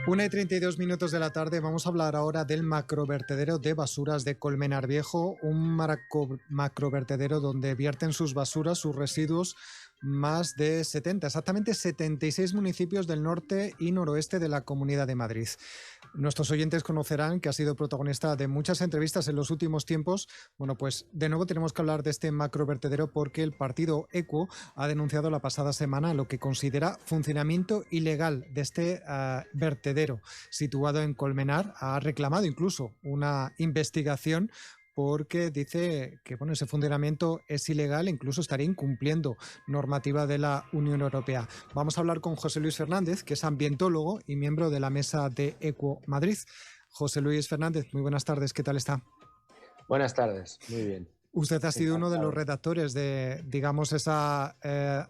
1:32 de la tarde. Vamos a hablar ahora del macrovertedero de basuras de Colmenar Viejo, un macrovertedero donde vierten sus basuras, sus residuos, más de 70, exactamente 76 municipios del norte y noroeste de la Comunidad de Madrid. Nuestros oyentes conocerán que ha sido protagonista de muchas entrevistas en los últimos tiempos. Bueno, pues de nuevo tenemos que hablar de este macrovertedero porque el partido ECUO ha denunciado la pasada semana lo que considera funcionamiento ilegal de este vertedero situado en Colmenar. Ha reclamado incluso una investigación porque dice que ese funcionamiento es ilegal e incluso estaría incumpliendo normativa de la Unión Europea. Vamos a hablar con José Luis Fernández, que es ambientólogo y miembro de la mesa de ECUO Madrid. José Luis Fernández, muy buenas tardes, ¿qué tal está? Buenas tardes, muy bien. Usted ha sido uno de los redactores de, digamos, esas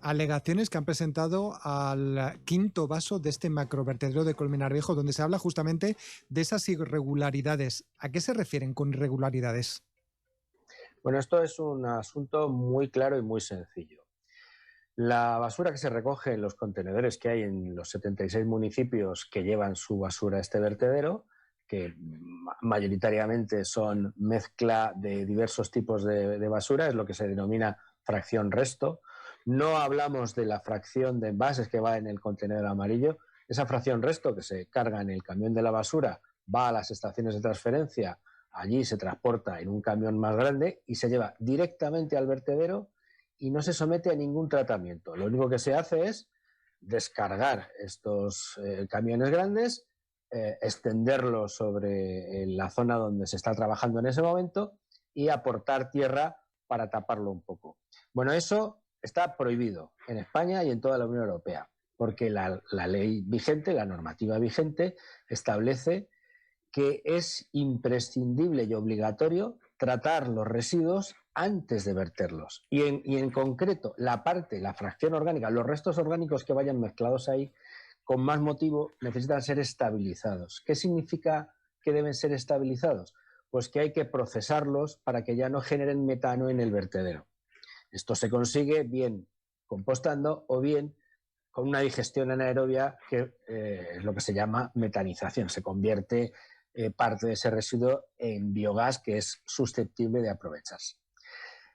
alegaciones que han presentado al quinto vaso de este macrovertedero de Colmenar Viejo, donde se habla justamente de esas irregularidades. ¿A qué se refieren con irregularidades? Bueno, esto es un asunto muy claro y muy sencillo. La basura que se recoge en los contenedores que hay en los 76 municipios que llevan su basura a este vertedero, que mayoritariamente son mezcla de diversos tipos de basura, es lo que se denomina fracción resto. No hablamos de la fracción de envases que va en el contenedor amarillo. Esa fracción resto que se carga en el camión de la basura va a las estaciones de transferencia, allí se transporta en un camión más grande y se lleva directamente al vertedero y no se somete a ningún tratamiento. Lo único que se hace es descargar estos camiones grandes, extenderlo sobre la zona donde se está trabajando en ese momento y aportar tierra para taparlo un poco. Bueno, eso está prohibido en España y en toda la Unión Europea, porque la ley vigente, la normativa vigente, establece que es imprescindible y obligatorio tratar los residuos antes de verterlos. Y en concreto, la fracción orgánica, los restos orgánicos que vayan mezclados ahí, con más motivo, necesitan ser estabilizados. ¿Qué significa que deben ser estabilizados? Pues que hay que procesarlos para que ya no generen metano en el vertedero. Esto se consigue bien compostando o bien con una digestión anaerobia que es lo que se llama metanización. Se convierte parte de ese residuo en biogás que es susceptible de aprovecharse.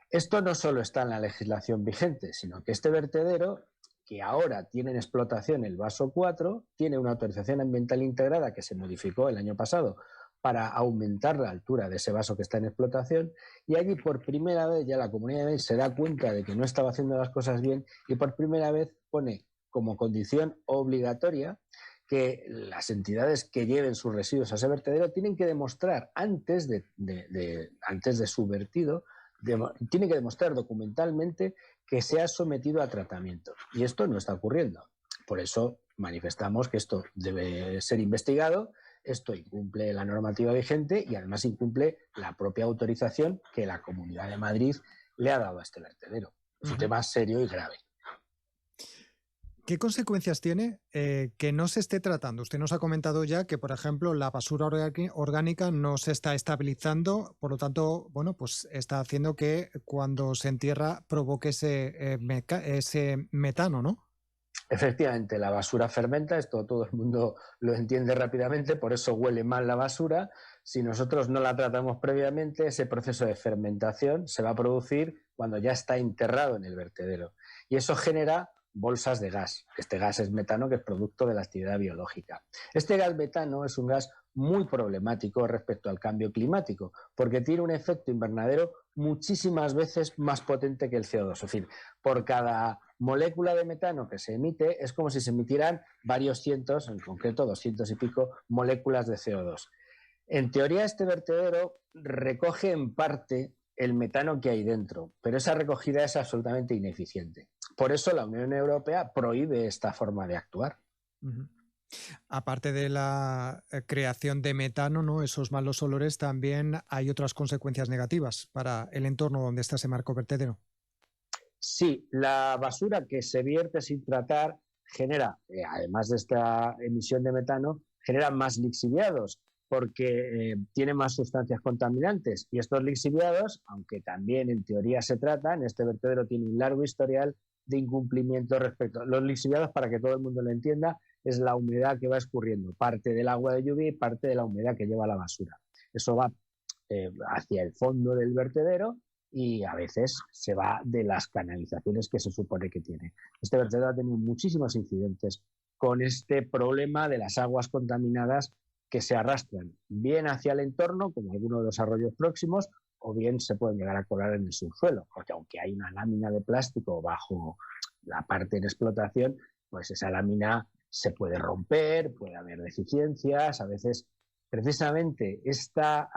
Esto no solo está en la legislación vigente, sino que este vertedero, que ahora tiene en explotación el vaso 4, tiene una autorización ambiental integrada que se modificó el año pasado para aumentar la altura de ese vaso que está en explotación, y allí por primera vez ya la Comunidad de Madrid se da cuenta de que no estaba haciendo las cosas bien y por primera vez pone como condición obligatoria que las entidades que lleven sus residuos a ese vertedero tienen que demostrar antes de su vertido, tienen que demostrar documentalmente que se ha sometido a tratamiento. Y esto no está ocurriendo. Por eso manifestamos que esto debe ser investigado. Esto incumple la normativa vigente y además incumple la propia autorización que la Comunidad de Madrid le ha dado a este vertedero. Es un tema serio y grave. ¿Qué consecuencias tiene que no se esté tratando? Usted nos ha comentado ya que, por ejemplo, la basura orgánica no se está estabilizando, por lo tanto, pues está haciendo que cuando se entierra provoque ese metano, ¿no? Efectivamente, la basura fermenta, esto todo el mundo lo entiende rápidamente, por eso huele mal la basura. Si nosotros no la tratamos previamente, ese proceso de fermentación se va a producir cuando ya está enterrado en el vertedero. Y eso genera bolsas de gas. Este gas es metano, que es producto de la actividad biológica. Este gas metano es un gas muy problemático respecto al cambio climático, porque tiene un efecto invernadero muchísimas veces más potente que el CO2. Es decir, por cada molécula de metano que se emite es como si se emitieran varios cientos, en concreto 200 y pico, moléculas de CO2. En teoría, este vertedero recoge en parte el metano que hay dentro, pero esa recogida es absolutamente ineficiente. Por eso la Unión Europea prohíbe esta forma de actuar. Aparte de la creación de metano, ¿no?, esos malos olores, también hay otras consecuencias negativas para el entorno donde está ese macrovertedero. Sí, la basura que se vierte sin tratar genera, además de esta emisión de metano, genera más lixiviados, porque tiene más sustancias contaminantes. Y estos lixiviados, aunque también en teoría se tratan, este vertedero tiene un largo historial de incumplimiento respecto a los lixiviados. Para que todo el mundo lo entienda, es la humedad que va escurriendo, parte del agua de lluvia y parte de la humedad que lleva la basura. Eso va hacia el fondo del vertedero y a veces se va de las canalizaciones que se supone que tiene. Este vertedero ha tenido muchísimos incidentes con este problema de las aguas contaminadas que se arrastran bien hacia el entorno, como algunos de los arroyos próximos, o bien se pueden llegar a colar en el subsuelo, porque aunque hay una lámina de plástico bajo la parte en explotación, pues esa lámina se puede romper, puede haber deficiencias, a veces precisamente esta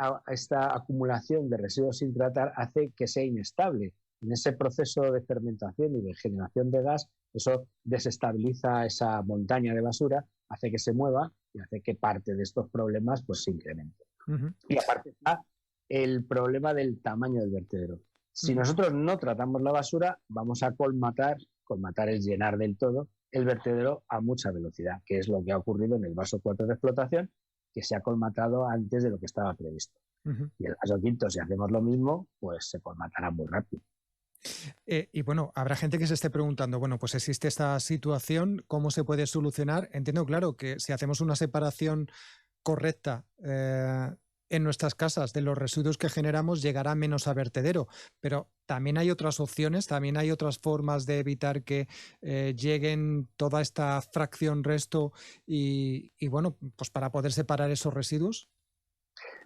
acumulación de residuos sin tratar hace que sea inestable. En ese proceso de fermentación y de generación de gas, eso desestabiliza esa montaña de basura, hace que se mueva y hace que parte de estos problemas pues se incremente. Y aparte está el problema del tamaño del vertedero. Si nosotros no tratamos la basura, vamos a colmatar es llenar del todo el vertedero a mucha velocidad, que es lo que ha ocurrido en el vaso 4 de explotación, que se ha colmatado antes de lo que estaba previsto. Y el vaso 5, si hacemos lo mismo, pues se colmatará muy rápido. Y bueno, habrá gente que se esté preguntando, bueno, pues existe esta situación, ¿cómo se puede solucionar? Entiendo, claro, que si hacemos una separación correcta en nuestras casas de los residuos que generamos, llegará menos a vertedero, pero también hay otras opciones, también hay otras formas de evitar que lleguen toda esta fracción resto y bueno, pues para poder separar esos residuos.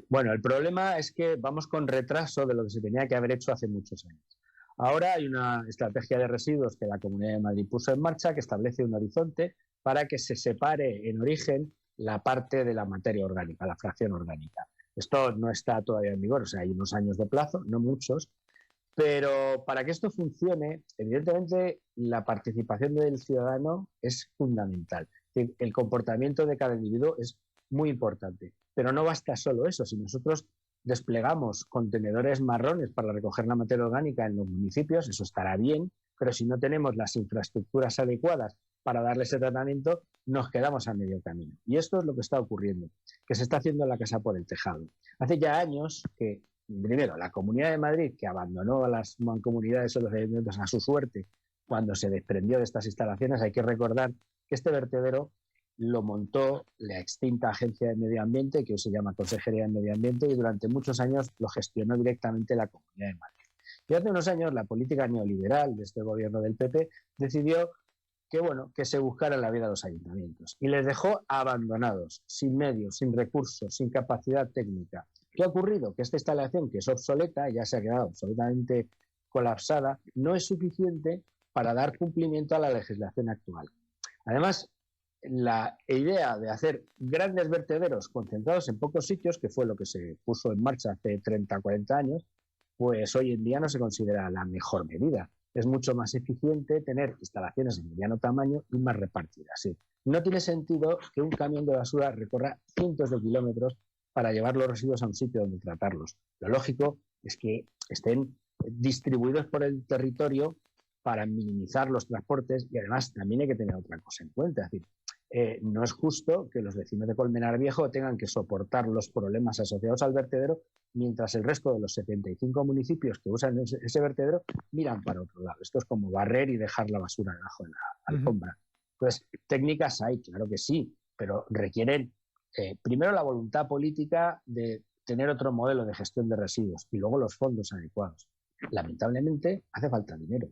Bueno, el problema es que vamos con retraso de lo que se tenía que haber hecho hace muchos años. Ahora hay una estrategia de residuos que la Comunidad de Madrid puso en marcha que establece un horizonte para que se separe en origen la parte de la materia orgánica, la fracción orgánica. Esto no está todavía en vigor, o sea, hay unos años de plazo, no muchos, pero para que esto funcione, evidentemente la participación del ciudadano es fundamental. El comportamiento de cada individuo es muy importante, pero no basta solo eso. Si nosotros desplegamos contenedores marrones para recoger la materia orgánica en los municipios, eso estará bien, pero si no tenemos las infraestructuras adecuadas para darle ese tratamiento, nos quedamos a medio camino. Y esto es lo que está ocurriendo, que se está haciendo la casa por el tejado. Hace ya años que, primero, la Comunidad de Madrid, que abandonó a las mancomunidades o los ayuntamientos a su suerte cuando se desprendió de estas instalaciones, hay que recordar que este vertedero lo montó la extinta Agencia de Medio Ambiente, que hoy se llama Consejería de Medio Ambiente, y durante muchos años lo gestionó directamente la Comunidad de Madrid. Y hace unos años la política neoliberal de este gobierno del PP decidió que se buscara la vida de los ayuntamientos y les dejó abandonados, sin medios, sin recursos, sin capacidad técnica. ¿Qué ha ocurrido? Que esta instalación, que es obsoleta, ya se ha quedado absolutamente colapsada, no es suficiente para dar cumplimiento a la legislación actual. Además, la idea de hacer grandes vertederos concentrados en pocos sitios, que fue lo que se puso en marcha hace 30 o 40 años, pues hoy en día no se considera la mejor medida. Es mucho más eficiente tener instalaciones de mediano tamaño y más repartidas. Sí. No tiene sentido que un camión de basura recorra cientos de kilómetros para llevar los residuos a un sitio donde tratarlos. Lo lógico es que estén distribuidos por el territorio para minimizar los transportes y además también hay que tener otra cosa en cuenta. Es decir, no es justo que los vecinos de Colmenar Viejo tengan que soportar los problemas asociados al vertedero mientras el resto de los 75 municipios que usan ese vertedero miran para otro lado. Esto es como barrer y dejar la basura debajo de la alfombra. Entonces, técnicas hay, claro que sí, pero requieren primero la voluntad política de tener otro modelo de gestión de residuos y luego los fondos adecuados. Lamentablemente, hace falta dinero.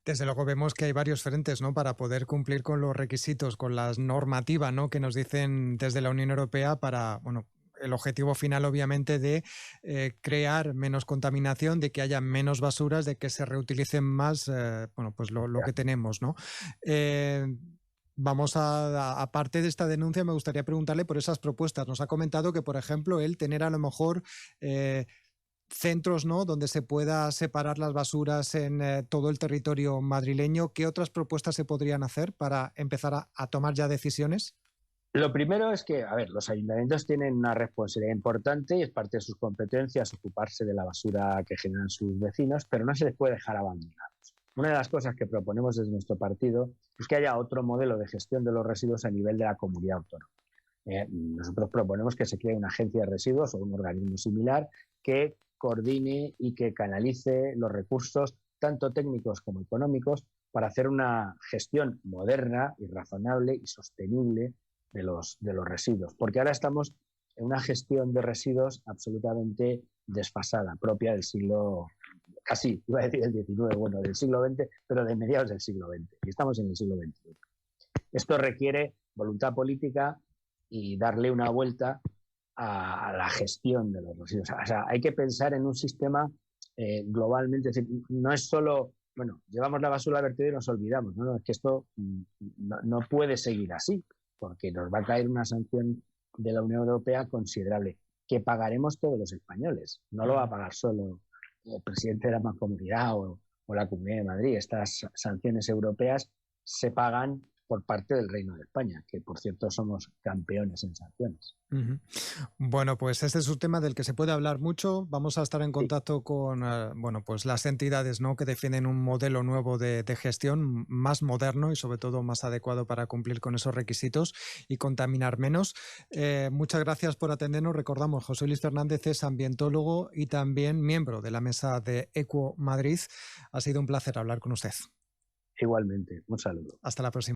Desde luego vemos que hay varios frentes, ¿no?, para poder cumplir con los requisitos, con las normativas, ¿no?, que nos dicen desde la Unión Europea para, bueno, el objetivo final obviamente de crear menos contaminación, de que haya menos basuras, de que se reutilicen más, bueno, pues lo que tenemos, ¿no? Vamos aparte de esta denuncia, me gustaría preguntarle por esas propuestas. Nos ha comentado que, por ejemplo, el tener a lo mejor centros, ¿no?, donde se pueda separar las basuras en todo el territorio madrileño. ¿Qué otras propuestas se podrían hacer para empezar a tomar ya decisiones? Lo primero es que, los ayuntamientos tienen una responsabilidad importante y es parte de sus competencias ocuparse de la basura que generan sus vecinos, pero no se les puede dejar abandonados. Una de las cosas que proponemos desde nuestro partido es que haya otro modelo de gestión de los residuos a nivel de la comunidad autónoma. Nosotros proponemos que se cree una agencia de residuos o un organismo similar que coordine y que canalice los recursos, tanto técnicos como económicos, para hacer una gestión moderna y razonable y sostenible de los residuos. Porque ahora estamos en una gestión de residuos absolutamente desfasada, propia del siglo, casi iba a decir el XIX, bueno, del siglo XX, pero de mediados del siglo XX. Y estamos en el siglo XXI. Esto requiere voluntad política y darle una vuelta a la gestión de los residuos. O sea, hay que pensar en un sistema globalmente, es decir, no es solo, bueno, llevamos la basura al vertedero y nos olvidamos, ¿no? Es que esto no puede seguir así, porque nos va a caer una sanción de la Unión Europea considerable, que pagaremos todos los españoles. No lo va a pagar solo el presidente de la Mancomunidad o la Comunidad de Madrid. Estas sanciones europeas se pagan por parte del Reino de España, que por cierto somos campeones en sanciones. Bueno, pues este es un tema del que se puede hablar mucho. Vamos a estar en contacto con pues las entidades, ¿no?, que defienden un modelo nuevo de gestión más moderno y sobre todo más adecuado para cumplir con esos requisitos y contaminar menos. Muchas gracias por atendernos. Recordamos, José Luis Fernández es ambientólogo y también miembro de la mesa de Equo Madrid. Ha sido un placer hablar con usted. Igualmente, un saludo. Hasta la próxima.